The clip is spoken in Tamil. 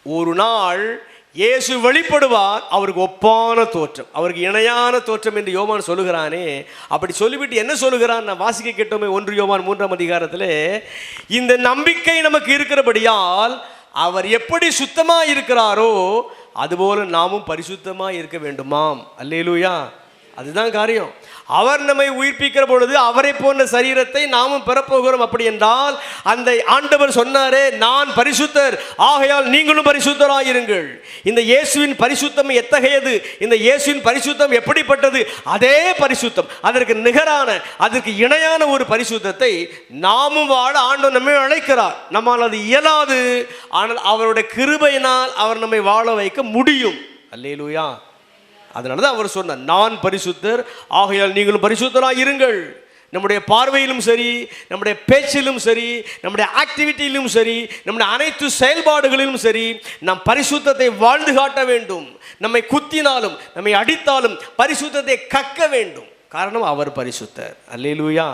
ஒரு நாள் இயேசு வெளிப்படுவார், அவருக்கு ஒப்பான தோற்றம், அவருக்கு இணையான தோற்றம் என்று யோவான் சொல்லுகிறானே. அப்படி சொல்லிவிட்டு என்ன சொல்லுகிறான்? நான் வாசிக்க கேட்டோமே 1 யோவான் 3ஆம் அதிகாரத்தில், இந்த நம்பிக்கை நமக்கு இருக்கிறபடியால் அவர் எப்படி சுத்தமாக இருக்கிறாரோ அதுபோல நாமும் பரிசுத்தமாக இருக்க வேண்டுமாம். அல்லேலூயா. அதுதான் காரியம். அவர் நம்மை உயிர்ப்பிக்கிற பொழுது அவரை போன்ற சரீரத்தை நாமும் பெறப்போகிறோம். அப்படி என்றால் அந்த ஆண்டவர் சொன்னாரே, நான் பரிசுத்தர், ஆகையால் நீங்களும் பரிசுத்தராயிருங்கள். இந்த இயேசுவின் பரிசுத்தம் எத்தகையது, இந்த இயேசுவின் பரிசுத்தம் எப்படிப்பட்டது? அதே பரிசுத்தம், அதற்கு நிகரான, அதற்கு இணையான ஒரு பரிசுத்தத்தை நாமும் வாழ ஆண்டவர் நம்மை அழைக்கிறார். நம்மால் அது இயலாது, ஆனால் அவருடைய கிருபையினால் அவர் நம்மை வாழ வைக்க முடியும். அல்லேலூயா. அதனால தான் அவர் சொன்னார், நான் பரிசுத்தர், ஆகையால் நீங்களும் பரிசுத்தராக இருங்கள். நம்முடைய பார்வையிலும் சரி, நம்முடைய பேச்சிலும் சரி, நம்முடைய ஆக்டிவிட்டியிலும் சரி, நம்முடைய அனைத்து செயல்பாடுகளிலும் சரி, நாம் பரிசுத்தத்தை வாழ்ந்து காட்ட வேண்டும். நம்மை குத்தினாலும் நம்மை அடித்தாலும் பரிசுத்தத்தை கக்க வேண்டும். காரணம் அவர் பரிசுத்தர். அல்லேலூயா.